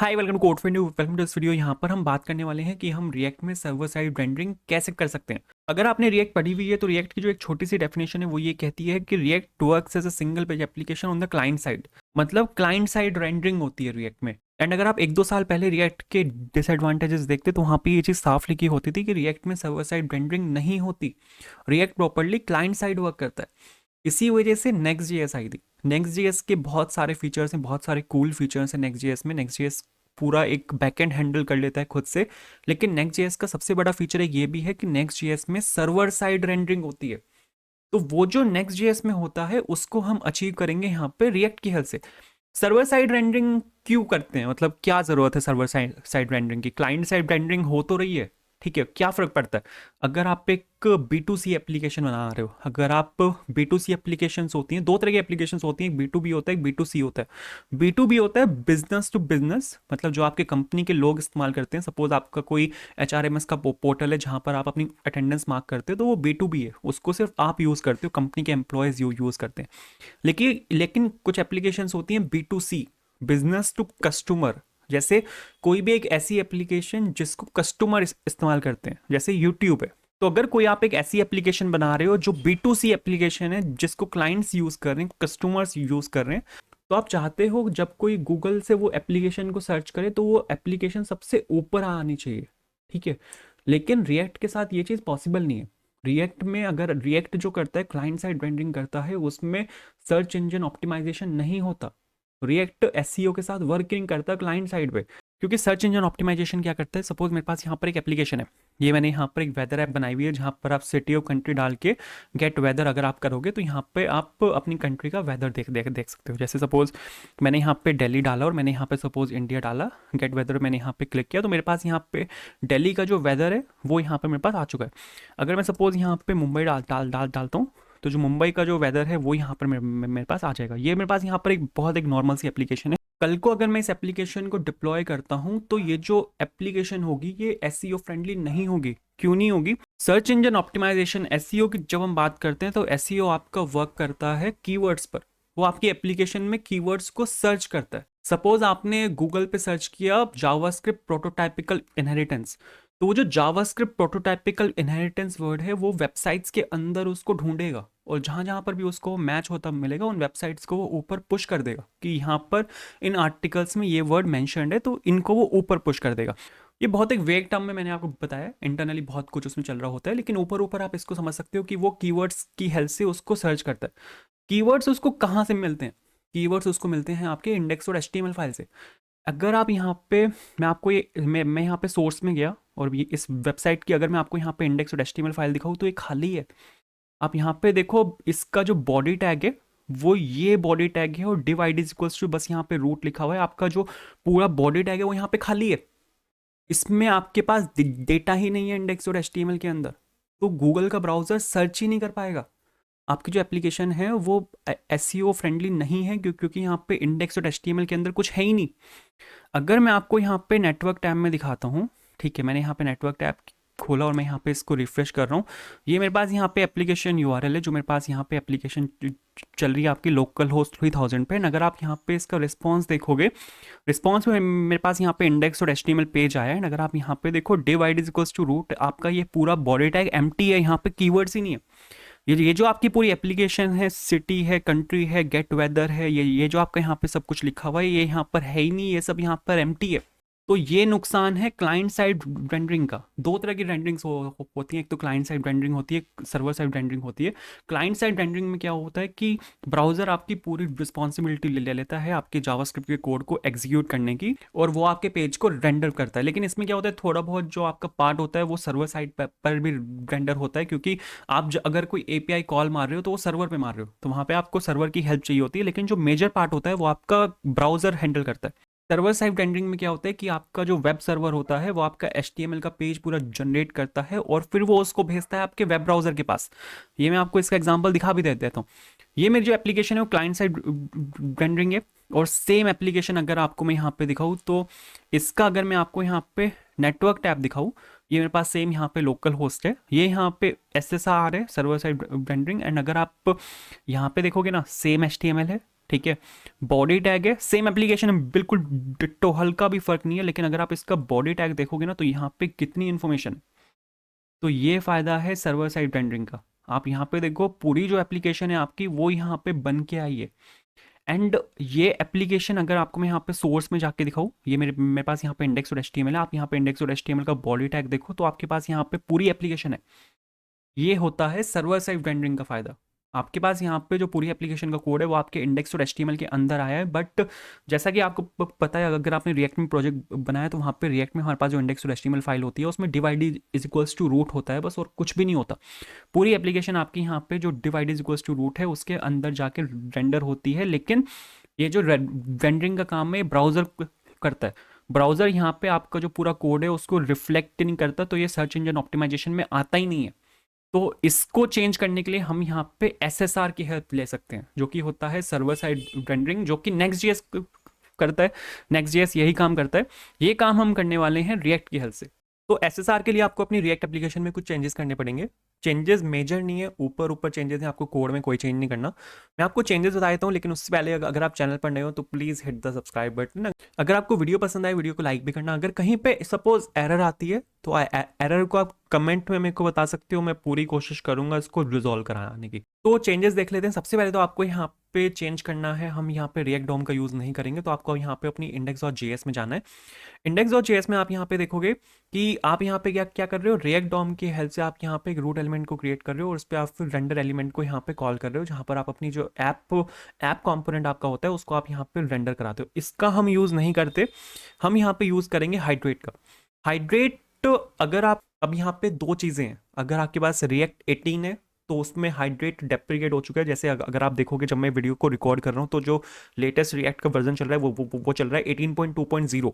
Hi, welcome to code for new. Welcome to this video. यहाँ पर हम बात करने वाले हैं कि हम रिएक्ट में सर्वर साइड रेंडरिंग कैसे कर सकते हैं। अगर आपने रिएक्ट पढ़ी हुई है तो रिएक्ट की जो एक छोटी सी डेफिनेशन है वो ये कहती है कि React works as a single page application on the client side. मतलब क्लाइंट साइड रेंडरिंग होती है रिएक्ट में। एंड अगर आप 1-2 साल पहले रिएक्ट के डिसएडवांटेजेस देखते तो वहाँ पे ये चीज़ साफ लिखी होती थी कि रिएक्ट में सर्वर साइड रेंडरिंग नहीं होती। React properly client side work करता है। इसी वजह से नेक्स्ट जेएस आई थी। नेक्स्ट जेएस के बहुत सारे फीचर्स हैं, बहुत सारे कूल फीचर्स हैं नेक्स्ट जेएस में। नेक्स्ट जेएस पूरा एक बैकएंड हैंडल कर लेता है खुद से। लेकिन नेक्स्ट जेएस का सबसे बड़ा फीचर एक ये भी है कि नेक्स्ट जेएस में सर्वर साइड रेंडरिंग होती है। तो वो जो नेक्स्ट जेएस में होता है उसको हम अचीव करेंगे यहाँ पे रिएक्ट की हेल्प से। सर्वर साइड रेंडरिंग क्यों करते हैं, मतलब क्या ज़रूरत है सर्वर साइड रेंडरिंग की? क्लाइंट साइड रेंडरिंग हो तो रही है, ठीक है, क्या फ़र्क पड़ता है? अगर आप एक B2C एप्लीकेशन बना रहे हो, अगर आप B2C एप्लीकेशंस होती हैं, दो तरह की एप्लीकेशंस होती हैं, एक B2B होता है, एक B2C होता है। B2B होता है बिजनेस टू बिजनेस, मतलब जो आपके कंपनी के लोग इस्तेमाल करते हैं। सपोज आपका कोई HRMS का पोर्टल है जहाँ पर आप अपनी अटेंडेंस मार्क करते हो, तो वो B2B है, उसको सिर्फ आप यूज़ करते हो, कंपनी के एम्प्लॉयज़ यूज़ करते हैं। लेकिन कुछ एप्लीकेशंस होती हैं B2C, बिजनेस टू कस्टमर। जैसे कोई भी एक ऐसी एप्लीकेशन जिसको कस्टमर इस्तेमाल करते हैं, जैसे यूट्यूब है। तो अगर कोई आप एक ऐसी एप्लीकेशन बना रहे हो जो B2C एप्लीकेशन है, जिसको क्लाइंट्स यूज कर रहे हैं, कस्टमर्स यूज कर रहे हैं, तो आप चाहते हो जब कोई गूगल से वो एप्लीकेशन को सर्च करे तो वो एप्लीकेशन सबसे ऊपर आनी चाहिए, ठीक है। लेकिन रिएक्ट के साथ ये चीज़ पॉसिबल नहीं है। रिएक्ट में अगर रिएक्ट जो करता है क्लाइंट साइड रेंडरिंग करता है, उसमें सर्च इंजन ऑप्टिमाइजेशन नहीं होता। रिएक्ट एसईओ के साथ वर्किंग करता है क्लाइंट साइड पे। क्योंकि सर्च इंजन ऑप्टिमाइजेशन क्या करता है, सपोज मेरे पास यहाँ पर एक एप्लीकेशन है, ये मैंने यहाँ पर एक वेदर ऐप बनाई हुई है जहाँ पर आप सिटी और कंट्री डाल के गेट वेदर अगर आप करोगे तो यहाँ पे आप अपनी कंट्री का वेदर देख सकते हो। जैसे सपोज मैंने यहाँ पे दिल्ली डाला और मैंने यहाँ पे सपोज इंडिया डाला, गेट वेदर मैंने यहाँ पे क्लिक किया, तो मेरे पास यहाँ पे दिल्ली का जो वेदर है वो यहाँ पे मेरे पास आ चुका है। अगर मैं सपोज यहाँ पे मुंबई डालता हूँ, तो जो मुंबई का जो वेदर है वो यहाँ पर मेरे पास आ जाएगा। ये मेरे पास यहाँ पर एक बहुत एक नॉर्मल सी एप्लीकेशन है। कल को अगर मैं इस एप्लीकेशन को डिप्लॉय करता हूँ तो ये जो एप्लीकेशन होगी ये एसईओ फ्रेंडली नहीं होगी। क्यों नहीं होगी? सर्च इंजन ऑप्टिमाइजेशन एसईओ की जब हम बात करते हैं तो एसईओ आपका वर्क करता है कीवर्ड्स पर। वो आपकी एप्लीकेशन में कीवर्ड्स को सर्च करता है। सपोज आपने गूगल पे सर्च किया जावास्क्रिप्ट प्रोटोटाइपिकल इनहेरिटेंस, तो वो जो जावास्क्रिप्ट प्रोटोटाइपिकल इनहेरिटेंस वर्ड है वो वेबसाइट्स के अंदर उसको ढूंढेगा, और जहाँ जहाँ पर भी उसको मैच होता मिलेगा उन वेबसाइट्स को वो ऊपर पुश कर देगा कि यहाँ पर इन आर्टिकल्स में ये वर्ड मैंशनड है, तो इनको वो ऊपर पुश कर देगा। ये बहुत एक वेग टर्म में मैंने आपको बताया, इंटरनली बहुत कुछ उसमें चल रहा होता है, लेकिन ऊपर ऊपर आप इसको समझ सकते हो कि वो कीवर्ड्स की हेल्प से उसको सर्च करता है। कीवर्ड्स उसको कहाँ से मिलते हैं? कीवर्ड्स उसको मिलते हैं आपके इंडेक्स और HTML फाइल से। अगर आप यहाँ पे, मैं आपको ये मैं यहाँ पे सोर्स में गया और ये इस वेबसाइट की अगर मैं आपको यहाँ पे इंडेक्स और HTML फाइल दिखाऊँ तो ये खाली है। आप यहाँ पे देखो, इसका जो बॉडी टैग है वो ये बॉडी टैग है, और डिव आईडी इक्वल्स टू बस यहाँ पे रूट लिखा हुआ है। आपका जो पूरा बॉडी टैग है वो यहाँ पे खाली है। इसमें आपके पास डेटा ही नहीं है इंडेक्स और HTML के अंदर, तो गूगल का ब्राउजर सर्च ही नहीं कर पाएगा। आपकी जो एप्लीकेशन है वो एसईओ फ्रेंडली नहीं है, क्योंकि यहाँ पे इंडेक्स और HTML के अंदर कुछ है ही नहीं। अगर मैं आपको यहाँ पे नेटवर्क टैब में दिखाता हूँ, ठीक है, मैंने यहाँ पे नेटवर्क टैब खोला और मैं यहाँ पे इसको रिफ्रेश कर रहा हूँ। ये मेरे पास यहाँ पे एप्लीकेशन यूआरएल है, जो मेरे पास यहाँ पे एप्लीकेशन चल रही है आपकी लोकल होस्ट 3000 पे। अगर आप यहाँ पे इसका रिस्पॉन्स देखोगे, रिस्पॉन्स में मेरे पास यहाँ पे इंडेक्स और HTML पेज आया है। अगर आप यहाँ पे देखो div ID equals to root, आपका ये पूरा बॉडी टैग एम्प्टी है, यहाँ पे कीवर्ड्स ही नहीं है। ये जो आपकी पूरी एप्लीकेशन है, सिटी है, कंट्री है, गेट वेदर है, ये जो आपका यहाँ पे सब कुछ लिखा हुआ है ये यहाँ पर है ही नहीं, ये सब यहाँ पर एम्प्टी है। तो ये नुकसान है क्लाइंट साइड रेंडरिंग का। दो तरह की रेंडरिंग्स होती हैं, एक तो क्लाइंट साइड रेंडरिंग होती है, सर्वर साइड रेंडरिंग होती है। क्लाइंट साइड रेंडरिंग में क्या होता है कि ब्राउजर आपकी पूरी रिस्पॉन्सिबिलिटी ले लेता है आपके जावास्क्रिप्ट के कोड को एग्जीक्यूट करने की, और वो आपके पेज को रेंडर करता है। लेकिन इसमें क्या होता है, थोड़ा बहुत जो आपका पार्ट होता है वो सर्वर साइड पर भी रेंडर होता है, क्योंकि आप अगर कोई API कॉल मार रहे हो तो वो सर्वर पे मार रहे हो, तो वहाँ पे आपको सर्वर की हेल्प चाहिए होती है। लेकिन जो मेजर पार्ट होता है वो आपका ब्राउजर हैंडल करता है। सर्वर साइड रेंडरिंग में क्या होता है कि आपका जो वेब सर्वर होता है वो आपका HTML का पेज पूरा जनरेट करता है और फिर वो उसको भेजता है आपके वेब ब्राउजर के पास। ये मैं आपको इसका एग्जांपल दिखा भी देता हूँ। ये मेरी जो एप्लीकेशन है वो क्लाइंट साइड रेंडरिंग है, और सेम एप्लीकेशन अगर आपको मैं यहाँ पे दिखाऊँ तो इसका अगर मैं आपको यहाँ पे नेटवर्क टैब दिखाऊँ, ये मेरे पास सेम यहाँ पे लोकल होस्ट है, ये यहाँ पे SSR है, सर्वर साइड रेंडरिंग। एंड अगर आप यहाँ पे देखोगे ना, सेम HTML है, ठीक है। बॉडी टैग है, सेम एप्लीकेशन है, बिल्कुल डिट्टो, हल्का भी फर्क नहीं है, लेकिन अगर आप इसका बॉडी टैग देखोगे ना तो यहाँ पे कितनी इन्फॉर्मेशन। तो ये फ़ायदा है सर्वर साइड रेंडरिंग का। आप यहाँ पे देखो पूरी जो एप्लीकेशन है आपकी वो यहाँ पे बन के आई है। एंड ये एप्लीकेशन अगर आपको मैं यहाँ पे सोर्स में जाके दिखाऊँ, ये मेरे पास यहाँ पे इंडेक्स और एचटीएमएल है, आप यहाँ पे इंडेक्स और एचटीएमएल का बॉडी टैग देखो तो आपके पास यहाँ पे पूरी एप्लीकेशन है। ये होता है सर्वर साइड रेंडरिंग का फ़ायदा। आपके पास यहाँ पे जो पूरी एप्लीकेशन का कोड है वो आपके इंडेक्स और एचटीएमएल के अंदर आया है, बट जैसा कि आपको पता है अगर आपने रिएक्ट में प्रोजेक्ट बनाया तो वहाँ पे रिएक्ट में हमारे पास जो इंडेक्स और एचटीएमएल फाइल होती है उसमें divide is equals to root होता है बस, और कुछ भी नहीं होता। पूरी एप्लीकेशन आपकी यहाँ पे जो divide is equals to root है उसके अंदर जाके रेंडर होती है। लेकिन ये जो रेंडरिंग का काम है ब्राउज़र करता है। ब्राउज़र यहाँ पे आपका जो पूरा कोड है उसको रिफ्लेक्ट नहीं करता, तो ये सर्च इंजन ऑप्टिमाइजेशन में आता ही नहीं है। तो इसको चेंज करने के लिए हम यहाँ पे एसएसआर की हेल्प ले सकते हैं, जो कि होता है सर्वर साइड रेंडरिंग, जो कि नेक्स्ट जेएस करता है। नेक्स्ट जेएस यही काम करता है। ये काम हम करने वाले हैं रिएक्ट की हेल्प से। तो एसएसआर के लिए आपको अपनी रिएक्ट एप्लीकेशन में कुछ चेंजेस करने पड़ेंगे। चेंजेस मेजर नहीं है, ऊपर ऊपर चेंजेस हैं, आपको कोड में कोई चेंज नहीं करना। मैं आपको चेंजेस बता देता हूँ, लेकिन उससे पहले अगर आप चैनल पर नए हो तो please hit the subscribe button. अगर आपको वीडियो पसंद आए वीडियो को लाइक भी करना। अगर कहीं पे सपोज एरर आती है तो एरर को आप कमेंट में मेरे को बता सकते हो, मैं पूरी कोशिश करूंगा इसको रिजॉल्व कराने की। तो चेंजेस देख लेते हैं। सबसे पहले तो आपको यहाँ पे चेंज करना है, हम यहाँ पे रिएक्ट डॉम का यूज़ नहीं करेंगे, तो आपको यहाँ पे अपनी इंडेक्स और जेएस में जाना है। इंडेक्स और जेएस में आप यहाँ पे देखोगे कि आप यहाँ पे क्या क्या कर रहे हो, रिएक्ट डॉम की हेल्प से आप यहाँ पे एक रूट एलिमेंट को क्रिएट कर रहे हो और उस पर आप फिर रेंडर एलिमेंट को यहाँ पे कॉल कर रहे हो, जहाँ पर आप अपनी जो ऐप कंपोनेंट आपका होता है उसको आप यहाँ पे रेंडर कराते हो। इसका हम यूज़ नहीं करते, हम यहाँ पे यूज़ करेंगे हाइड्रेट का। हाइड्रेट अगर आप, अब यहाँ पे दो चीज़ें हैं, अगर आपके पास रिएक्ट 18 है तो उसमें हाइड्रेट डेप्रिकेट हो चुका है। जैसे अगर आप देखोगे जब मैं वीडियो को रिकॉर्ड कर रहा हूँ तो जो लेटेस्ट रिएक्ट का वर्जन चल रहा है वो चल रहा है 18.2.0।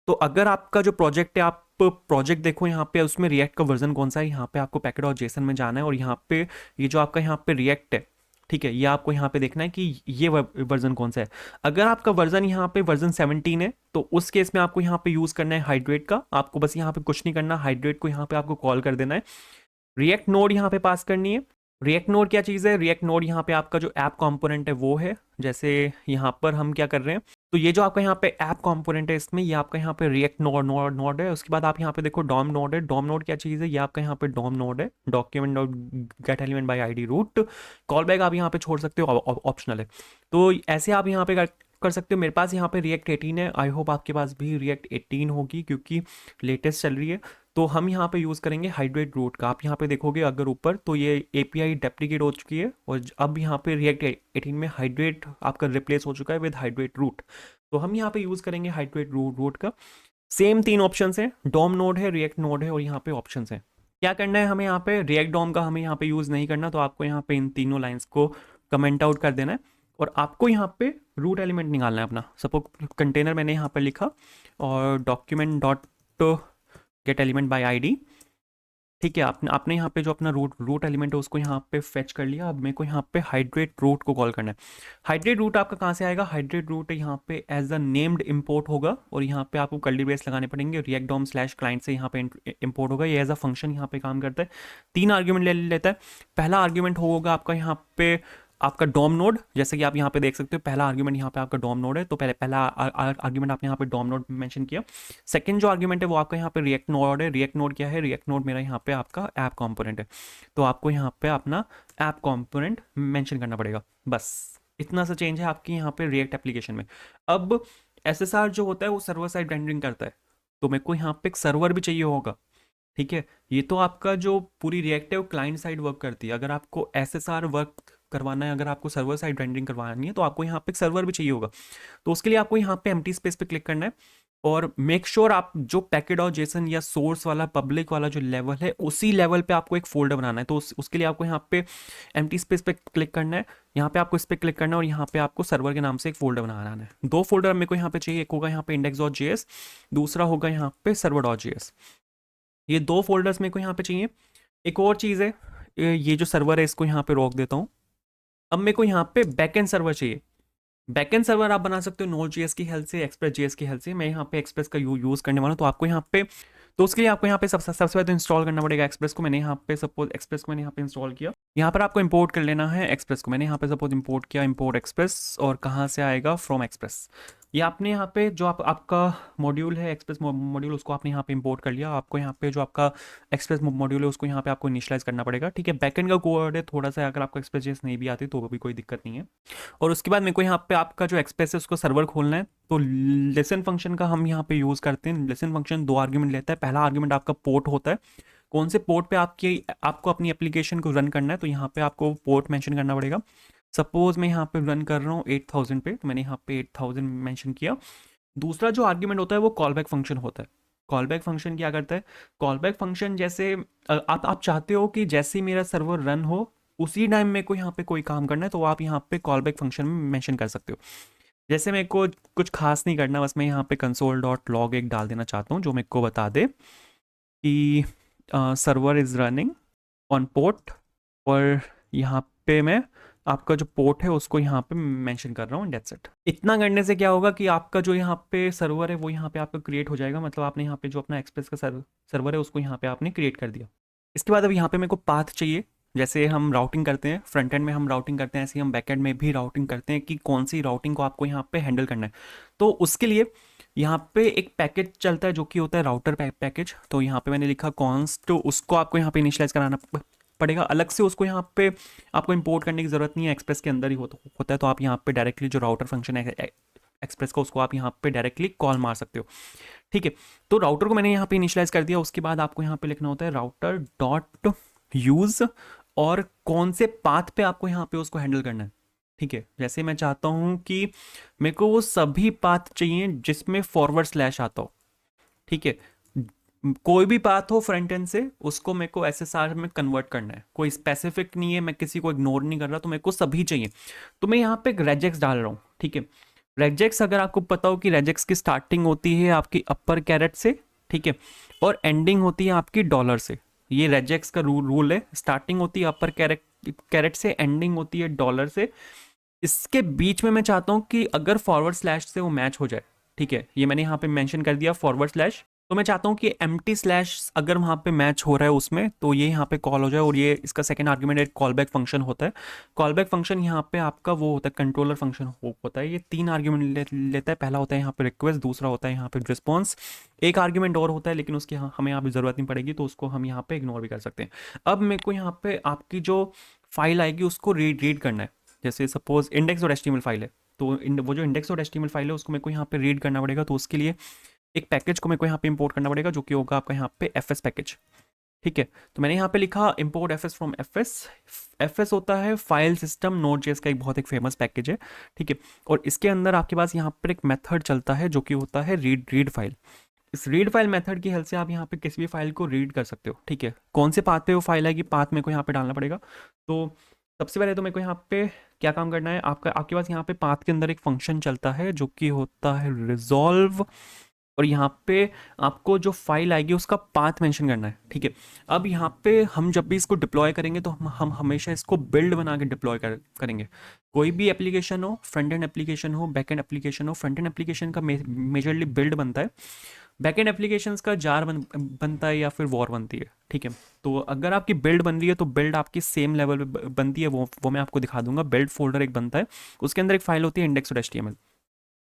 तो अगर आपका जो प्रोजेक्ट है, आप प्रोजेक्ट देखो यहाँ पे उसमें रिएक्ट का वर्जन कौन सा है, यहाँ पे आपको पैकेट और जेसन में जाना है और यहाँ पे ये जो आपका यहाँ पे रिएक्ट है, ठीक है, ये आपको यहाँ पे देखना है कि ये वर्जन कौन सा है। अगर आपका वर्जन यहाँ पे वर्जन 17 है तो उस केस में आपको यहाँ पे यूज़ करना है हाइड्रेट का। आपको बस यहाँ पे कुछ नहीं करना, हाइड्रेट को यहाँ पे आपको कॉल कर देना है, रिएक्ट नोड यहाँ पे पास करनी है। रिएक्ट नोड क्या चीज़ है, रिएक्ट नोड यहाँ पे आपका जो ऐप कंपोनेंट है वो है। जैसे यहाँ पर हम क्या कर रहे हैं, तो ये जो आपका यहाँ पे ऐप कंपोनेंट है इसमें ये आपका यहाँ पे रिएक्ट नोड है। उसके बाद आप यहाँ पे देखो डॉम नोड है। डॉम नोड क्या चीज़ है, ये आपका यहाँ पे डॉम नोड है, document dot get element by ID root. Call back आप यहाँ पे छोड़ सकते हो, ऑप्शनल है। तो ऐसे आप यहाँ पे कर सकते हो। मेरे पास यहाँ पे रिएक्ट 18 है, आई होप आपके पास भी रिएक्ट 18 होगी क्योंकि लेटेस्ट चल रही है। तो हम यहाँ पे यूज़ करेंगे हाइड्रेट रूट का। आप यहाँ पे देखोगे अगर ऊपर तो ये एपीआई डेप्रिकेट हो चुकी है और अब यहाँ पे रिएक्ट 18 में हाइड्रेट आपका रिप्लेस हो चुका है विद हाइड्रेट रूट। तो हम यहाँ पे यूज़ करेंगे हाइड्रेट रूट का। सेम तीन ऑप्शन है, डॉम नोड है, रिएक्ट नोड है और यहाँ पे ऑप्शन है। क्या करना है हमें यहाँ पे, रिएक्ट डॉम का हमें यहाँ पे यूज़ नहीं करना, तो आपको यहाँ पे इन तीनों लाइन्स को कमेंट आउट कर देना है और आपको यहाँ पे रूट एलिमेंट निकालना है अपना। सपोज कंटेनर मैंने यहाँ पे लिखा और document dot get element by ID, ठीक है। आपने यहाँ पे जो अपना रूट एलिमेंट है उसको यहाँ पे फेच कर लिया। अब मेरे को यहाँ पे हाइड्रेट रूट को कॉल करना है। हाइड्रेट रूट आपका कहाँ से आएगा, हाइड्रेट रूट यहाँ पे एज अ नेम्ड इम्पोर्ट होगा और यहाँ पे आपको कर्ली ब्रेस लगाने पड़ेंगे। रिएक्ट डॉम स्लैश क्लाइंट से यहाँ पे इम्पोर्ट होगा। ये एज अ फंक्शन यहाँ पे काम करता है, 3 आर्ग्यूमेंट ले लेता है। पहला आर्ग्यूमेंट होगा आपका यहाँ पे आपका डॉम नोड, जैसे कि आप यहाँ पे देख सकते हो पहला आर्ग्यूमेंट यहाँ पे आपका डॉम नोड है, तो पहला आर्ग्यूमेंट आपने यहाँ पे डॉम नोड मेंशन किया। सेकंड जो आर्ग्यूमेंट है वो आपका यहाँ पे रिएक्ट नोड है। रिएक्ट नोड क्या है, रिएक्ट नोड मेरा यहाँ पे आपका ऐप कंपोनेंट है, तो आपको यहाँ पे अपना ऐप कंपोनेंट मेंशन करना पड़ेगा। बस इतना सा चेंज है आपकी यहाँ पे रिएक्ट एप्लीकेशन में। अब एसएसआर जो होता है वो सर्वर साइड रेंडरिंग करता है, तो मेरे को यहाँ पे एक सर्वर भी चाहिए होगा, ठीक है। ये तो आपका जो पूरी रिएक्ट है वो क्लाइंट साइड वर्क करती है। अगर आपको एसएसआर वर्क करवाना है, अगर आपको सर्वर साइड रेंडरिंग करवानी है तो आपको यहाँ पे एक सर्वर भी चाहिए होगा। तो उसके लिए आपको यहाँ पे एम्प्टी स्पेस पे क्लिक करना है और मेक श्योर आप जो पैकेट और जेसन या सोर्स वाला पब्लिक वाला जो लेवल है उसी लेवल पे आपको एक फोल्डर बनाना है। तो उसके लिए आपको यहाँ पे एम्प्टी स्पेस पे क्लिक करना है, यहाँ पे आपको इस पर क्लिक करना है और यहाँ पे आपको सर्वर के नाम से एक फोल्डर बनाना है। 2 फोल्डर मेरे को यहाँ पे चाहिए, एक होगा यहाँ पे इंडेक्स डॉट जेएस, दूसरा होगा यहाँ पे सर्वर डॉट जेएस। ये 2 फोल्डर्स मेरे को यहाँ पे चाहिए। एक और चीज़ है, ये जो सर्वर है इसको यहाँ पे रोक देता हूँ। अब मेरे को यहाँ पे बैकएंड सर्वर चाहिए। बैकएंड सर्वर आप बना सकते हो Node.js की हेल्प से, Express.js की हेल्प से। मैं यहाँ पे एक्सप्रेस का यूज़ करने वाला हूँ, तो आपको यहाँ पे, तो उसके लिए आपको यहाँ पे सबसे पहले तो इंस्टॉल करना पड़ेगा एक्सप्रेस को। मैंने यहाँ पे सपोज एक्सप्रेस को मैंने यहाँ पे इंस्टॉल किया। यहाँ पर आपको इंपोर्ट कर लेना है एक्सप्रेस को। मैंने यहाँ पे सपोज इंपोर्ट किया, इंपोर्ट एक्सप्रेस, और कहाँ से आएगा, फ्रॉम एक्सप्रेस। ये आपने यहाँ पे जो आपका मॉड्यूल है एक्सप्रेस मॉड्यूल, उसको आपने यहाँ पे इंपोर्ट कर लिया। आपको यहाँ पे जो आपका एक्सप्रेस मॉड्यूल है उसको यहाँ पे आपको इनिशियलाइज करना पड़ेगा, ठीक है। बैकएंड का कोड है थोड़ा सा, अगर आपको एक्सप्रेस नहीं भी आती तो भी कोई दिक्कत नहीं है। और उसके बाद मेरे को यहाँ पे आपका जो एक्सप्रेस है उसको सर्वर खोलना है। तो लिसन फंक्शन का हम यहाँ पे यूज़ करते हैं। लिसन फंक्शन 2 आर्ग्यूमेंट लेता है। पहला आर्ग्यूमेंट आपका पोर्ट होता है, कौन से पोर्ट पे आपको अपनी एप्लीकेशन को रन करना है, तो यहाँ पे आपको पोर्ट मेंशन करना पड़ेगा। सपोज मैं यहाँ पे रन कर रहा हूँ 8000 पे, तो मैंने यहाँ पे 8000 मेंशन किया। दूसरा जो आर्ग्यूमेंट होता है वो कॉल बैक फंक्शन होता है। कॉल बैक फंक्शन क्या करता है, कॉल बैक फंक्शन जैसे आप चाहते हो कि जैसे ही मेरा सर्वर रन हो उसी टाइम मेरे को यहाँ पे कोई काम करना है, तो आप यहाँ पे कॉल बैक फंक्शन में मेंशन कर सकते हो। जैसे मेरे को कुछ खास नहीं करना, बस मैं यहाँ पे console.log एक डाल देना चाहता हूँ जो मेरे को बता दे कि server is running on port, और यहाँ पे मैं आपका जो पोर्ट है उसको यहाँ पे मेंशन कर रहा हूँ, डेट्स इट। इतना करने से क्या होगा कि आपका जो यहाँ पे सर्वर है वो यहाँ पे आपका क्रिएट हो जाएगा। मतलब आपने यहाँ पे जो अपना एक्सप्रेस का सर्वर है उसको यहाँ पे आपने क्रिएट कर दिया। इसके बाद अब यहाँ पे मेरे को पाथ चाहिए। जैसे हम राउटिंग करते हैं फ्रंट एंड में, हम राउटिंग करते हैं, ऐसे ही हम बैक एंड में भी राउटिंग करते हैं कि कौन सी राउटिंग को आपको यहाँ पे हैंडल करना है। तो उसके लिए यहाँ पे एक पैकेज चलता है जो कि होता है राउटर पैकेज। तो यहाँ पे मैंने लिखा कॉन्स्ट, तो उसको आपको यहाँ पे इनिशियलाइज कराना पड़ेगा अलग से। उसको यहाँ पे आपको इंपोर्ट करने की ज़रूरत नहीं है, एक्सप्रेस के अंदर ही होता है। तो आप यहाँ पे डायरेक्टली जो राउटर फंक्शन है एक्सप्रेस का, उसको आप यहाँ पे डायरेक्टली कॉल मार सकते हो, ठीक है। तो राउटर को मैंने यहाँ पे इनिशियलाइज कर दिया। उसके बाद आपको यहाँ पे लिखना होता है राउटर डॉट यूज़, और कौन से पाथ पे आपको यहाँ पे उसको हैंडल करना है, ठीक है। जैसे मैं चाहता हूँ कि मेरे को वो सभी पाथ चाहिए जिसमें फॉरवर्ड स्लैश आता हो, ठीक है। कोई भी पाथ हो फ्रंट एंड से, उसको मेरे को एसएसआर में कन्वर्ट करना है। कोई स्पेसिफिक नहीं है, मैं किसी को इग्नोर नहीं कर रहा, तो मेरे को सभी चाहिए। तो मैं यहाँ पे एक रेजेक्स डाल रहा हूँ, ठीक है। रेजेक्स, अगर आपको पता हो कि रेजेक्स की स्टार्टिंग होती है आपकी अपर कैरेट से, ठीक है, और एंडिंग होती है आपकी डॉलर से। ये रेजेक्स का रूल है, स्टार्टिंग होती है अपर कैरेट से, एंडिंग होती है डॉलर से। इसके बीच में मैं चाहता हूँ कि अगर फॉरवर्ड स्लैश से वो मैच हो जाए, ठीक है। ये मैंने यहाँ पे मेंशन कर दिया फॉरवर्ड स्लैश। तो मैं चाहता हूँ कि एम्प्टी स्लैश अगर वहाँ पे मैच हो रहा है उसमें, तो ये यहाँ पे कॉल हो जाए। और ये इसका सेकंड आर्गुमेंट एक कॉल बैक फंक्शन होता है। कॉल बैक फंक्शन यहाँ पे आपका वो होता है कंट्रोलर फंक्शन होता है। ये 3 आर्ग्यूमेंट लेता है। पहला होता है यहाँ पे रिक्वेस्ट, दूसरा होता है यहाँ पे रिस्पॉन्स, एक आर्ग्यूमेंट और होता है लेकिन उसकी हमें यहाँ पे ज़रूरत नहीं पड़ेगी, तो उसको हम यहाँ पे इग्नोर भी कर सकते हैं। अब मेरे को यहाँ पे आपकी जो फाइल आएगी उसको रीड करना है। जैसे सपोज इंडेक्स और एचटीएमएल फाइल है, तो वो जो इंडेक्स और एचटीएमएल फाइल है उसको मेरे को यहाँ पे रीड करना पड़ेगा। तो उसके लिए एक पैकेज को मेरे को यहाँ पे इंपोर्ट करना पड़ेगा जो कि होगा आपका यहाँ पे एफएस पैकेज, ठीक है। तो मैंने यहाँ पे लिखा import FS from FS. FS होता है फाइल सिस्टम नोड.जेएस का एक बहुत एक फेमस पैकेज है, ठीक है। और इसके अंदर आपके पास यहाँ पर एक मेथड चलता है जो कि होता है रीड फाइल। इस रीड फाइल मेथड की हेल्प से आप यहाँ पे किसी भी फाइल को रीड कर सकते हो, ठीक है। कौन से पाथ पे वो फाइल आएगी, पाथ मेरे को यहाँ पे डालना पड़ेगा। तो सबसे पहले तो मेरे को यहाँ पे क्या काम करना है, आपके पास यहाँ पे पाथ के अंदर एक फंक्शन चलता है जो कि होता है रिजॉल्व, और यहाँ पे आपको जो फाइल आएगी उसका पाथ मेंशन करना है, ठीक है। अब यहाँ पे हम जब भी इसको डिप्लॉय करेंगे तो हम हमेशा इसको बिल्ड बना के डिप्लॉय करेंगे। कोई भी एप्लीकेशन हो, फ्रंट एंड एप्लीकेशन हो, बैक एंड एप्लीकेशन हो, फ्रंट एंड एप्लीकेशन का मेजरली बिल्ड बनता है, बैक एंड एप्लीकेशंस का जार बनता है या फिर वॉर बनती है, ठीक है। तो अगर आपकी बिल्ड बन रही है तो बिल्ड आपकी सेम लेवल पे बनती है, वो मैं आपको दिखा दूंगा। बिल्ड फोल्डर एक बनता है, उसके अंदर एक फाइल होती है इंडेक्स और एचटीएमएल।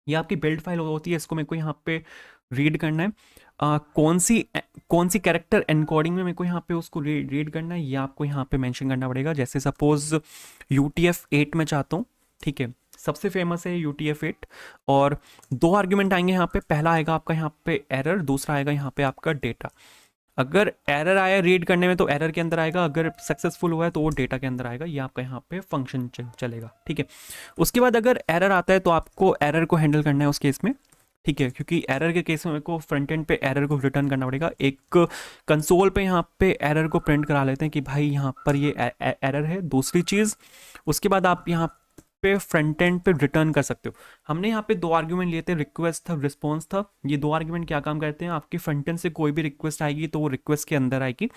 ये आपकी बिल्ड फाइल होती है, इसको मेरे को यहाँ पे रीड करना है। कौन सी कैरेक्टर एनकोडिंग में मेरे को यहाँ पे उसको रीड करना है, ये आपको यहाँ पे मेंशन करना पड़ेगा। जैसे सपोज UTF-8 में चाहता हूँ, ठीक है। सबसे फेमस है UTF-8, और 2 आर्ग्यूमेंट आएंगे यहाँ पे। पहला आएगा आपका यहाँ पे एरर, दूसरा आएगा यहाँ पे आपका डेटा। अगर एरर आया रीड करने में तो एरर के अंदर आएगा, अगर सक्सेसफुल हुआ है तो वो डेटा के अंदर आएगा। ये आपका यहाँ पे फंक्शन चलेगा, ठीक है। उसके बाद अगर एरर आता है तो आपको एरर को हैंडल करना है उस केस में, ठीक है, क्योंकि एरर के केस में मेरे को फ्रंट एंड पे एरर को रिटर्न करना पड़ेगा। एक कंसोल पे यहाँ पे एरर को प्रिंट करा लेते हैं कि भाई यहाँ पर ये एरर है। दूसरी चीज़, उसके बाद आप यहाँ पे फ्रंट एंड पे रिटर्न कर सकते हो। हमने यहाँ पे दो आर्ग्यूमेंट लिए थे, रिक्वेस्ट था, रिस्पॉन्स था। ये दो आर्ग्यूमेंट क्या काम करते हैं, आपकी फ्रंट एंड से कोई भी रिक्वेस्ट आएगी तो वो रिक्वेस्ट के अंदर आएगी।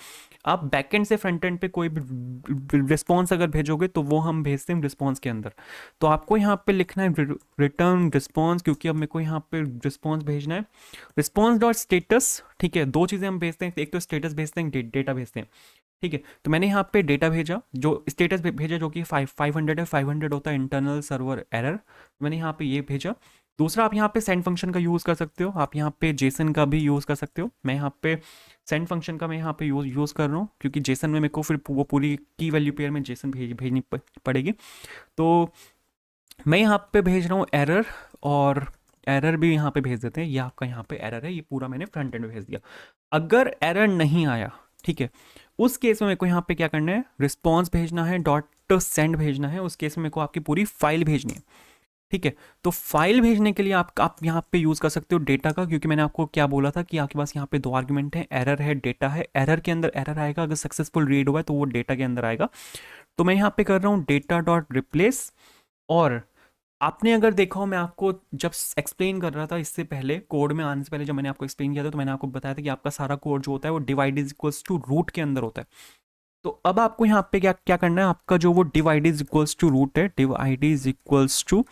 आप बैक एंड से फ्रंट एंड पे कोई भी रिस्पॉन्स अगर भेजोगे तो वो हम भेजते हैं रिस्पॉन्स के अंदर। तो आपको यहाँ पे लिखना है रिटर्न रिस्पॉन्स, क्योंकि अब मेरे को यहाँ पे रिस्पॉन्स भेजना है। रिस्पॉन्स डॉट स्टेटस, ठीक है, दो चीज़ें हम भेजते हैं, एक तो स्टेटस भेजते हैं, डेटा भेजते हैं। ठीक है, तो मैंने यहाँ पे डेटा भेजा, जो स्टेटस भेजा जो कि 500 है, 500 होता है इंटरनल सर्वर एरर। मैंने यहाँ पे ये भेजा। दूसरा, आप यहाँ पे सेंड फंक्शन का यूज़ कर सकते हो, आप यहाँ पे जेसन का भी यूज़ कर सकते हो। मैं यहाँ पे सेंड फंक्शन का मैं यहाँ पे यूज़ कर रहा हूँ, क्योंकि जेसन में मेरे को फिर वो पूरी की वैल्यू पेयर में जेसन भेजनी पड़ेगी। तो मैं यहाँ पे भेज रहा हूँ एरर, और एरर भी यहाँ पे भेज देते हैं, ये आपका यहाँ पे एरर है, ये पूरा मैंने फ्रंट एंड में भेज दिया। अगर एरर नहीं आया, ठीक है, उस केस में मेरे को यहाँ पे क्या करना है, रिस्पॉन्स भेजना है, डॉट सेंड भेजना है। उस केस में मेरे को आपकी पूरी फाइल भेजनी है। ठीक है, तो फाइल भेजने के लिए आप यहाँ पे यूज़ कर सकते हो डेटा का, क्योंकि मैंने आपको क्या बोला था कि आपके पास यहाँ पे दो आर्गुमेंट है, एरर है, डेटा है। एरर के अंदर एरर आएगा, अगर सक्सेसफुल रीड हुआ है तो वो डेटा के अंदर आएगा। तो मैं यहाँ पे कर रहा हूँ डेटा डॉट रिप्लेस। और आपने अगर देखा हो, मैं आपको जब एक्सप्लेन कर रहा था इससे पहले, कोड में आने से पहले जब मैंने आपको एक्सप्लेन किया था, तो मैंने आपको बताया था कि आपका सारा कोड जो होता है वो divide is equals to root के अंदर होता है। तो अब आपको यहाँ पे क्या क्या करना है, आपका जो वो divide is equals to root है, डिवाइड इज इक्वल्स टू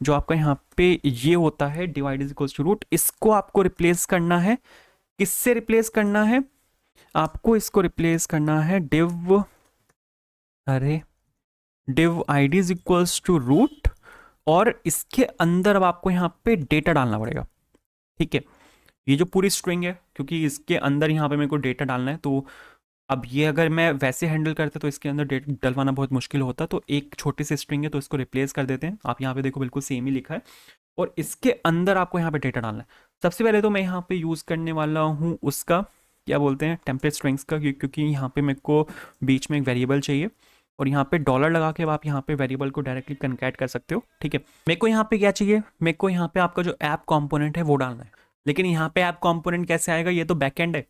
जो आपका यहाँ पे ये होता है divide is equals to root, इसको आपको रिप्लेस करना है। किससे रिप्लेस करना है, आपको इसको रिप्लेस करना है div ID is equals to root, और इसके अंदर अब आपको यहाँ पे डेटा डालना पड़ेगा। ठीक है, ये जो पूरी स्ट्रिंग है, क्योंकि इसके अंदर यहाँ पे मेरे को डेटा डालना है, तो अब ये अगर मैं वैसे हैंडल करता तो इसके अंदर डेटा डलवाना बहुत मुश्किल होता। तो एक छोटी सी स्ट्रिंग है, तो इसको रिप्लेस कर देते हैं। आप यहाँ पे देखो बिल्कुल सेम ही लिखा है, और इसके अंदर आपको यहाँ पे डेटा डालना है। सबसे पहले तो मैं यहाँ पे यूज़ करने वाला हूँ उसका क्या बोलते हैं, टेम्पलेट स्ट्रिंग्स का, क्योंकि यहाँ पे मेरे को बीच में एक वेरिएबल चाहिए, और यहाँ पे डॉलर लगा के आप यहाँ पे वेरिएबल को डायरेक्टली कनकैट कर सकते हो। ठीक है, मेरे को यहाँ पे क्या चाहिए, मेरे को यहाँ पे आपका जो ऐप कंपोनेंट है वो डालना है। लेकिन यहाँ पे ऐप कंपोनेंट कैसे आएगा, ये तो बैकएंड है।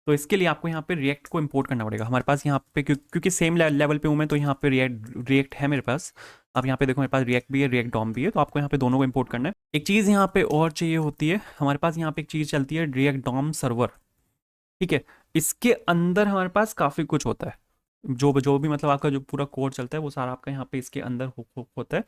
तो इसके लिए आपको यहाँ पे रिएक्ट को इंपोर्ट करना पड़ेगा। हमारे पास यहाँ पे क्योंकि सेम लेवल पे हूँ मैं, तो यहाँ पे रिएक्ट है मेरे पास। आप यहाँ पे देखो, मेरे पास रिएक्ट भी है, रिएक्ट डॉम भी है, तो आपको यहाँ पे दोनों को इंपोर्ट करना है। एक चीज़ यहाँ पे और चाहिए होती है, हमारे पास यहाँ पे एक चीज़ चलती है, रिएक्ट डॉम सर्वर। ठीक है, इसके अंदर हमारे पास काफ़ी कुछ होता है, जो भी मतलब आपका जो पूरा कोड चलता है वो सारा आपका यहाँ पे इसके अंदर होता है।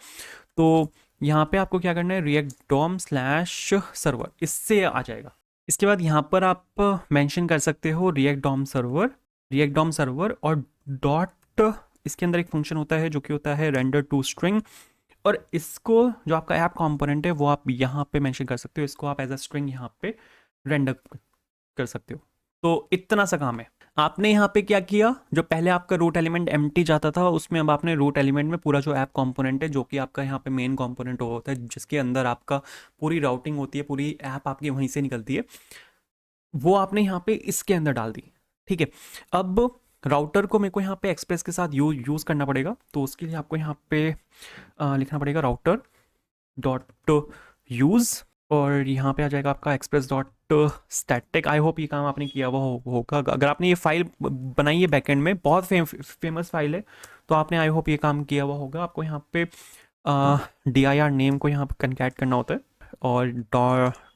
तो यहाँ पे आपको क्या करना है, रिएक्ट डॉम स्लैश सर्वर, इससे आ जाएगा। इसके बाद यहाँ पर आप मेंशन कर सकते हो रिएक्ट डॉम सर्वर और डॉट, इसके अंदर एक फंक्शन होता है जो कि होता है रेंडर टू स्ट्रिंग, और इसको जो आपका ऐप कंपोनेंट है वो आप यहाँ पे मेंशन कर सकते हो, इसको आप एज अ स्ट्रिंग यहाँ पे रेंडर कर सकते हो। तो इतना सा काम है। आपने यहाँ पे क्या किया, जो पहले आपका रूट एलिमेंट एम्प्टी जाता था, उसमें अब आपने रूट एलिमेंट में पूरा जो ऐप कंपोनेंट है, जो कि आपका यहाँ पे मेन कंपोनेंट होता है, जिसके अंदर आपका पूरी राउटिंग होती है, पूरी ऐप आपकी वहीं से निकलती है, वो आपने यहाँ पे इसके अंदर डाल दी। ठीक है, अब राउटर को मेरे को यहाँ पे एक्सप्रेस के साथ यूज़ करना पड़ेगा। तो उसके लिए आपको यहाँ पे लिखना पड़ेगा राउटर डॉट यूज़, और यहाँ पे आ जाएगा आपका express dot static. I hope ये काम आपने किया हुआ होगा। अगर आपने ये फाइल बनाई है बैकएंड में, बहुत फेमस फाइल है, तो आपने आई होप ये काम किया हुआ होगा। आपको यहाँ पे dir नेम को यहाँ पे कनकैट करना होता है, और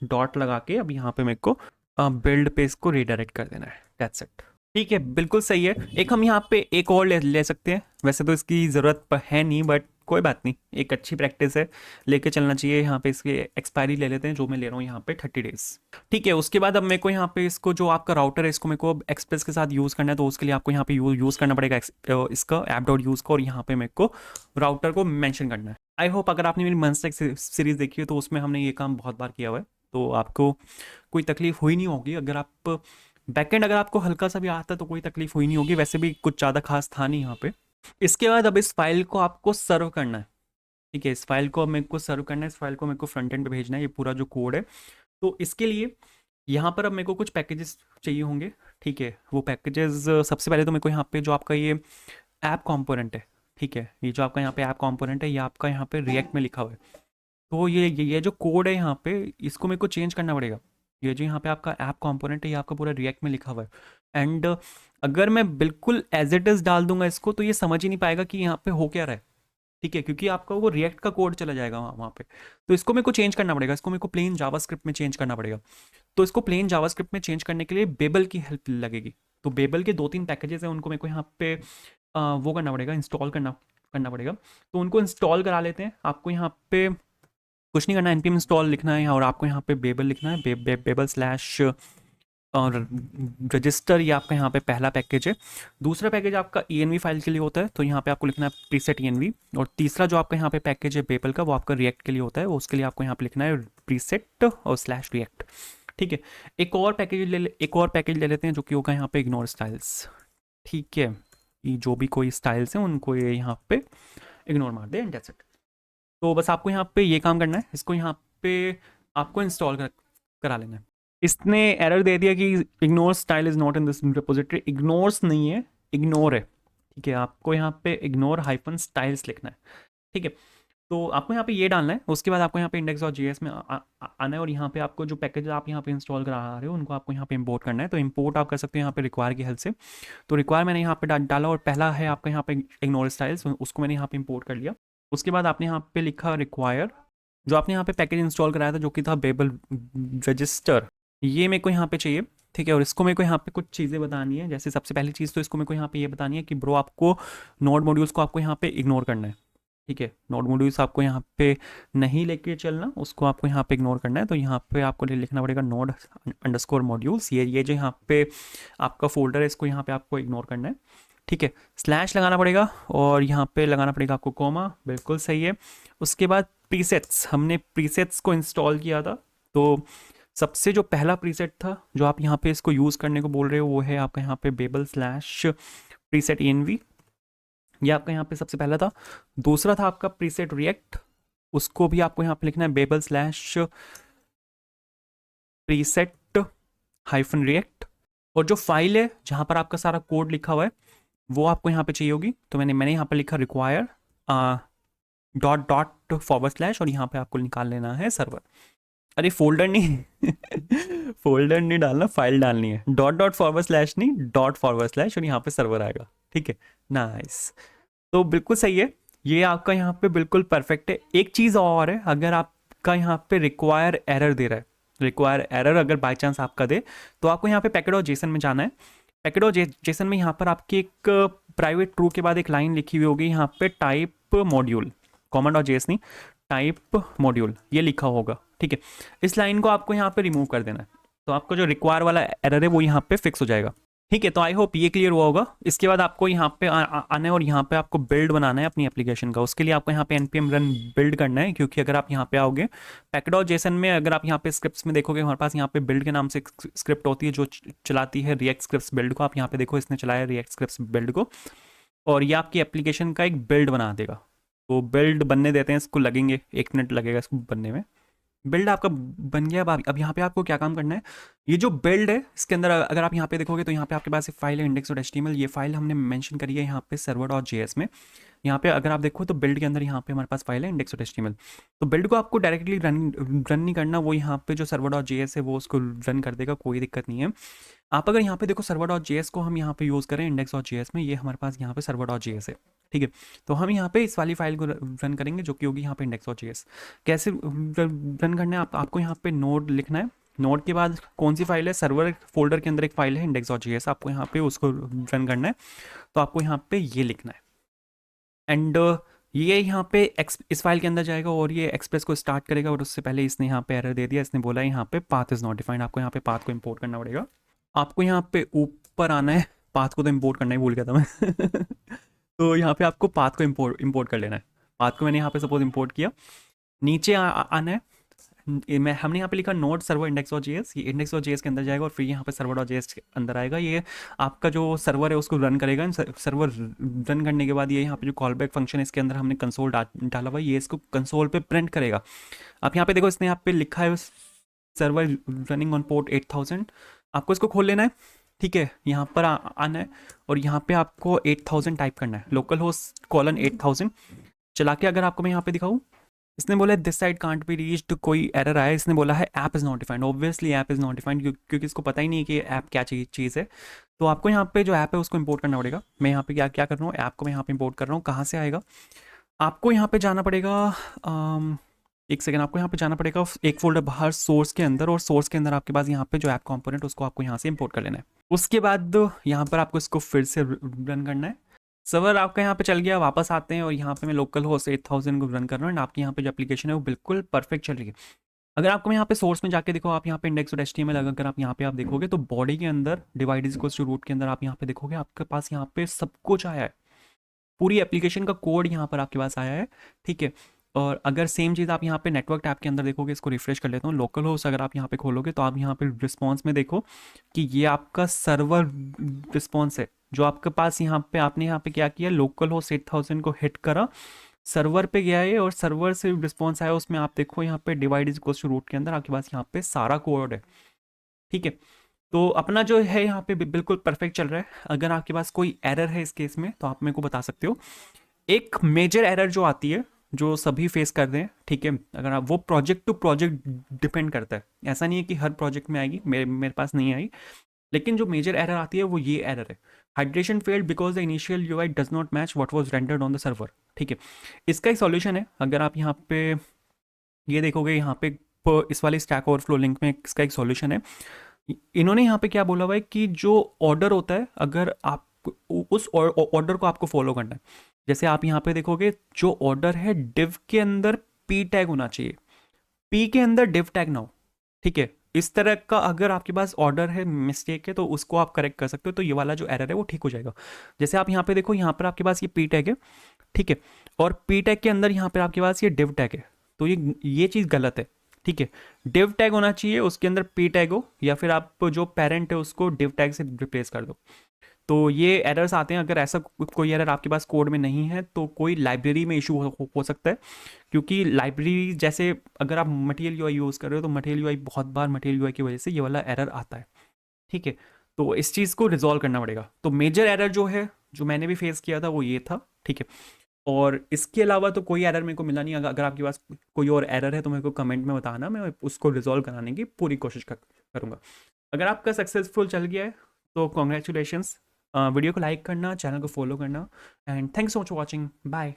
डॉट लगा के अब यहाँ पे मेरे को बिल्ड पे इसको रीडायरेक्ट कर देना है। That's it. ठीक है, बिल्कुल सही है। एक हम यहाँ पे एक और ले सकते हैं, वैसे तो इसकी ज़रूरत है नहीं, बट कोई बात नहीं, एक अच्छी प्रैक्टिस है, लेके चलना चाहिए। यहाँ पे इसके एक्सपायरी ले लेते हैं, जो मैं ले रहा हूँ यहाँ पे 30 डेज। ठीक है, उसके बाद अब मेरे को यहाँ पे इसको जो आपका राउटर है, इसको मेरे को एक्सप्रेस के साथ यूज़ करना है, तो उसके लिए आपको यहाँ पे यूज़ करना पड़ेगा इसका ऐप डॉट यूज़ को, और यहाँ पे मेरे को राउटर को मैंशन करना है। आई होप अगर आपने मेरी मंस्टेक सीरीज़ देखी है तो उसमें हमने ये काम बहुत बार किया हुआ है, तो आपको कोई तकलीफ हुई नहीं होगी। अगर आप बैकएंड अगर आपको हल्का सा भी आता है तो कोई तकलीफ हुई नहीं होगी, वैसे भी कुछ ज़्यादा खास था नहीं यहाँ पे। इसके बाद अब इस फाइल को आपको सर्व करना है। ठीक है, इस फाइल को अब मेरे को सर्व करना है, इस फाइल को मेरे को फ्रंट एंड पे भेजना है, ये पूरा जो कोड है। तो इसके लिए यहाँ पर अब मेरे को कुछ पैकेजेस चाहिए होंगे। ठीक है, वो पैकेजेस सबसे पहले तो मेरे को यहाँ पे जो आपका ये ऐप कंपोनेंट है, ठीक है, ये जो आपका यहाँ पे ऐप कंपोनेंट है, ये आपका यहाँ पे रिएक्ट में लिखा हुआ है। तो ये जो कोड है यहाँ पे, इसको मेरे को चेंज करना पड़ेगा। ये जो यहाँ पे आपका ऐप कंपोनेंट है, ये आपका पूरा रिएक्ट में लिखा हुआ है। एंड अगर मैं बिल्कुल एज इट इज़ डाल दूंगा इसको, तो ये समझ ही नहीं पाएगा कि यहाँ पे हो क्या रहा है। ठीक है, क्योंकि आपका वो रिएक्ट का कोड चला जाएगा वहाँ पे। तो इसको मेरे को चेंज करना पड़ेगा, इसको मेरे को प्लेन जावास्क्रिप्ट में चेंज करना पड़ेगा। तो इसको प्लेन जावास्क्रिप्ट में चेंज करने के लिए बेबल की हेल्प लगेगी। तो बेबल के 2-3 पैकेजेस हैं, उनको मेरे को यहाँ पे वो करना पड़ेगा, इंस्टॉल करना करना पड़ेगा। तो उनको इंस्टॉल करा लेते हैं। आपको यहाँ पे कुछ नहीं करना है, npm इंस्टॉल लिखना है और आपको यहाँ पे बेबल लिखना है, बेबल स्लैश और रजिस्टर। ये आपका यहाँ पे पहला पैकेज है। दूसरा पैकेज आपका env फाइल के लिए होता है, तो यहाँ पे आपको लिखना है प्रीसेट env। और तीसरा जो आपका यहाँ पे पैकेज है बेबल का, वो आपका रिएक्ट के लिए होता है, उसके लिए आपको यहाँ पे लिखना है प्रीसेट और स्लैश रिएक्ट। ठीक है, एक और पैकेज ले लेते हैं जो कि होगा यहाँ पे इग्नोर स्टाइल्स। ठीक है, ये जो भी कोई स्टाइल्स हैं उनको ये यहाँ पे इग्नोर मार दे एंड दैट्स इट। तो बस आपको यहाँ पे ये काम करना है, इसको यहाँ पे आपको इंस्टॉल करा लेना है। इसने एरर दे दिया कि ignore style is not in this repository. Ignores नहीं है, इग्नोर है। ठीक है, आपको यहाँ पे इग्नोर हाइफन स्टाइल्स लिखना है। ठीक है, तो आपको यहाँ पे ये डालना है। उसके बाद आपको यहाँ पे index.js में आना है और यहाँ पे आपको जो पैकेज आप यहाँ पे इंस्टॉल करा रहे हो उनको आपको यहाँ पे इंपोर्ट करना है। तो इंपोर्ट आप कर सकते हो यहाँ पे रिक्वायर की हेल्प से। तो रिक्वायर मैंने यहाँ पे डाला और पहला है आपका यहाँ पे इग्नोर स्टाइल्स, उसको मैंने यहाँ पे इंपोर्ट कर लिया। उसके बाद आपने यहाँ पे लिखा रिक्वायर, जो आपने यहाँ पे पैकेज इंस्टॉल कराया था जो कि था बेबल रजिस्टर, ये मेरे को यहाँ पे चाहिए। ठीक है, और इसको मेरे को यहाँ पे कुछ चीज़ें बतानी है। जैसे सबसे पहली चीज़ तो इसको मेरे को यहाँ पे ये बतानी है कि ब्रो आपको नोड मॉड्यूल्स को आपको यहाँ पे इग्नोर करना है। ठीक है, नोड मॉड्यूल्स आपको यहाँ पे नहीं लेके चलना, उसको आपको यहाँ पे इग्नोर करना है। तो यहाँ पे आपको लिखना पड़ेगा नोड अंडरस्कोर मॉड्यूल्स। ये जो यहाँ पे आपका फोल्डर है इसको यहाँ पे आपको इग्नोर करना है। ठीक है, स्लैश लगाना पड़ेगा और यहाँ पे लगाना पड़ेगा आपको कॉमा, बिल्कुल सही है। उसके बाद प्रीसेट्स, हमने प्रीसेट्स को इंस्टॉल किया था। तो सबसे जो पहला प्रीसेट था जो आप यहाँ पे इसको यूज़ करने को बोल रहे हो वो है आपका यहाँ पे बेबल स्लैश प्रीसेट env। ये आपका यहाँ पे सबसे पहला था। दूसरा था आपका प्रीसेट रिएक्ट, उसको भी आपको यहाँ पे लिखना है Babel slash preset hyphen React. और जो फाइल है जहाँ पर आपका सारा कोड लिखा हुआ है वो आपको यहाँ पे चाहिए होगी। तो मैंने यहाँ पे लिखा require dot dot forward slash और यहाँ पे आपको निकाल लेना है सर्वर। अरे फोल्डर नहीं फोल्डर नहीं डालना, फाइल डालनी है। डॉट डॉट फॉरवर्ड स्लैश नहीं, डॉट फॉरवर्ड स्लैश और यहाँ पे सर्वर आएगा। ठीक है, नाइस। तो बिल्कुल सही है, ये आपका यहाँ पे बिल्कुल परफेक्ट है। एक चीज़ और है, अगर आपका यहाँ पे रिक्वायर एरर दे रहा है, रिक्वायर एरर अगर बाई चांस आपका दे, तो आपको यहाँ पे पैकेट और जेसन में जाना है। पैकेट और जेसन में यहाँ पर आपकी एक प्राइवेट ट्रू के बाद एक लाइन लिखी हुई होगी यहाँ पे टाइप मॉड्यूल, कॉमन और जेस नहीं, टाइप मॉड्यूल ये लिखा होगा। ठीक है, इस लाइन को आपको यहाँ पे रिमूव कर देना है, तो आपको जो रिक्वायर वाला एरर है वो यहाँ पे फिक्स हो जाएगा। ठीक है, तो आई होप ये क्लियर हुआ होगा। इसके बाद आपको यहाँ पे आना है और यहाँ पे आपको बिल्ड बनाना है अपनी एप्लीकेशन का। उसके लिए आपको यहाँ पे npm रन बिल्ड करना है, क्योंकि अगर आप यहाँ पे आओगे पैकेट और जेसन में, अगर आप यहाँ पे स्क्रिप्ट्स में देखोगे हमारे पास यहाँ पे बिल्ड के नाम से स्क्रिप्ट होती है जो चलाती है रिएक्ट स्क्रिप्ट्स बिल्ड को। आप यहाँ पे देखो इसने चलाया रिएक्ट स्क्रिप्ट्स बिल्ड को और ये आपकी एप्लीकेशन का एक बिल्ड बना देगा। तो बिल्ड बनने देते हैं इसको, लगेंगे 1 मिनट लगेगा इसको बनने में। बिल्ड आपका बन गया। अब यहाँ पे आपको क्या काम करना है, ये जो बिल्ड है इसके अंदर अगर आप यहाँ पे देखोगे तो यहाँ पे आपके पास एक फाइल है index.html। ये फाइल हमने मेंशन करी है यहाँ पे server.js में। यहाँ पे अगर आप देखो तो बिल्ड के अंदर यहाँ पे हमारे पास फाइल है index.html। तो बिल्ड को आपको डायरेक्टली रन नहीं करना, वो यहाँ पे जो server.js है वो उसको रन कर देगा, कोई दिक्कत नहीं है। आप अगर यहाँ पे देखो server.js को हम यहाँ पे यूज़ करें index.js में, ये हमारे पास यहाँ पे server.js है। ठीक है, तो हम यहाँ पे इस वाली फाइल को रन करेंगे जो कि होगी यहाँ पे index.js। कैसे रन करना है, आपको यहाँ पे नोड लिखना है। नोड के बाद कौन सी फाइल है, सर्वर फोल्डर के अंदर एक फाइल है index.js, आपको यहाँ पे उसको रन करना है। तो आपको यहाँ पे ये लिखना है एंड ये यहाँ पे इस फाइल के अंदर जाएगा और ये एक्सप्रेस को स्टार्ट करेगा। और उससे पहले इसने यहाँ पे एरर दे दिया, इसने बोला यहाँ पे पाथ इज नॉट डिफाइंड। आपको यहाँ पे पाथ को इंपोर्ट करना पड़ेगा। आपको यहाँ पे ऊपर आना है, पाथ को तो इंपोर्ट करना ही भूल गया था मैं तो यहाँ पे आपको पाथ को इंपोर्ट कर लेना है। पाथ को मैंने यहाँ पे सपोज इंपोर्ट किया, नीचे आना है। हमने यहाँ पे लिखा नोड सर्वर index.js, ये index.js के अंदर जाएगा और फिर यहाँ पे server.js के अंदर आएगा। ये आपका जो सर्वर है उसको रन करेगा। सर्वर रन करने के बाद ये यहाँ पे जो कॉल बैक फंक्शन है इसके अंदर हमने कंसोल डाला हुआ है, ये इसको कंसोल पे प्रिंट करेगा। आप यहाँ पे देखो इसने यहाँ पे लिखा है सर्वर रनिंग ऑन पोर्ट 8000। आपको इसको खोल लेना है। ठीक है, यहाँ पर आना है और यहाँ पे आपको 8000 टाइप करना है, लोकल होस्ट कॉलन 8000 चला के। अगर आपको मैं यहाँ पे दिखाऊँ, इसने बोला this side can't be reached, कोई एरर आया। इसने बोला है app is not defined. Obviously app is not defined क्योंकि इसको पता ही नहीं है कि ऐप क्या चीज़ है। तो आपको यहाँ पे जो ऐप है उसको इंपोर्ट करना पड़ेगा। मैं यहाँ पे क्या कर रहा हूँ, ऐप को मैं यहाँ पे इंपोर्ट कर रहा हूँ। कहाँ से आएगा, आपको यहाँ पे जाना पड़ेगा, एक सेकंड, आपको यहाँ पे जाना पड़ेगा एक फोल्डर बाहर सोर्स के अंदर, और सोर्स के अंदर आपके पास यहाँ पे जो ऐप कंपोनेंट उसको आपको यहाँ से इंपोर्ट कर लेना है। उसके बाद यहाँ पर आपको इसको फिर से रन करना है। सर्वर आपका यहाँ पे चल गया, वापस आते हैं और यहाँ पे मैं लोकल होस्ट 8000 को रन कर रहा हूँ, एंड आपकी यहाँ पे जो एप्लीकेशन है वो बिल्कुल परफेक्ट चल रही है। अगर आपको यहाँ पे सोर्स में जाके देखो, आप यहाँ पे इंडेक्स और एचटीएमएल अगर आप यहाँ पे आप देखोगे तो बॉडी के अंदर divide is equals to root के अंदर आप यहाँ पे देखोगे आपके पास यहाँ पे सब कुछ आया है, पूरी एप्लीकेशन का कोड यहाँ पर आपके पास आया है, ठीक है। और अगर सेम चीज़ आप यहाँ पे नेटवर्क टैब के अंदर देखोगे, इसको रिफ्रेश कर लेता हूँ, लोकल होस्ट अगर आप यहाँ पे खोलोगे तो आप यहाँ पे रिस्पॉन्स में देखो कि ये आपका सर्वर रिस्पॉन्स है जो आपके पास यहाँ पे, आपने यहाँ पे क्या किया, लोकल होस्ट 8000 को हिट करा, सर्वर पे गया है और सर्वर से रिस्पॉन्स आया, उसमें आप देखो यहाँ पे divide is equals to root के अंदर आपके पास यहाँ पे सारा कोड है, ठीक है। तो अपना जो है यहाँ पे बिल्कुल परफेक्ट चल रहा है। अगर आपके पास कोई एरर है इस केस में तो आप मेरे को बता सकते हो। एक मेजर एरर जो आती है, जो सभी फेस कर रहे हैं, ठीक है, अगर आप, वो प्रोजेक्ट टू प्रोजेक्ट डिपेंड करता है, ऐसा नहीं है कि हर प्रोजेक्ट में आएगी, मेरे पास नहीं आई, लेकिन जो मेजर एरर आती है वो ये एरर है, hydration failed because the initial UI does not match what was rendered on the server, ठीक है। इसका एक सॉल्यूशन है, अगर आप यहाँ पे ये देखोगे, यहाँ पे इस वाले स्टैक ओवरफ्लो लिंक में इसका एक सॉल्यूशन है। इन्होंने यहाँ पे क्या बोला हुआ है कि जो ऑर्डर होता है, अगर आप उस ऑर्डर को आपको फॉलो करना है, जैसे आप यहाँ पे देखोगे जो ऑर्डर है डिव के अंदर पी टैग होना चाहिए, पी के अंदर डिव टैग ना हो, ठीक है। इस तरह का अगर आपके पास ऑर्डर है, मिस्टेक है, तो उसको आप करेक्ट कर सकते हो, तो ये वाला जो एरर है वो ठीक हो जाएगा। जैसे आप यहाँ पे देखो, यहाँ पर आपके पास ये पी टैग है, ठीक है, और पी टैग के अंदर यहाँ पर आपके पास ये डिव टैग है, तो ये चीज़ गलत है, ठीक है। डिव टैग होना चाहिए, उसके अंदर पी टैग हो, या फिर आप जो पेरेंट है उसको डिव टैग से रिप्लेस कर दो। तो ये एरर्स आते हैं, अगर ऐसा कोई एरर आपके पास कोड में नहीं है तो कोई लाइब्रेरी में इशू हो सकता है, क्योंकि लाइब्रेरी जैसे अगर आप मटेरियल यूआई यूज़ कर रहे हो तो मटेरियल यूआई बहुत बार मटेरियल यूआई की वजह से ये वाला एरर आता है, ठीक है। तो इस चीज़ को रिजॉल्व करना पड़ेगा। तो मेजर एरर जो है, जो मैंने भी फेस किया था, वो ये था, ठीक है। और इसके अलावा तो कोई एरर मेरे को मिला नहीं। अगर आपके पास कोई और एरर है तो मेरे को कमेंट में बताना, मैं उसको रिजॉल्व कराने की पूरी कोशिश करूँगा। अगर आपका सक्सेसफुल चल गया है तो कॉन्ग्रेचुलेशंस। वीडियो को लाइक करना, चैनल को फॉलो करना, and thanks so much for watching, bye.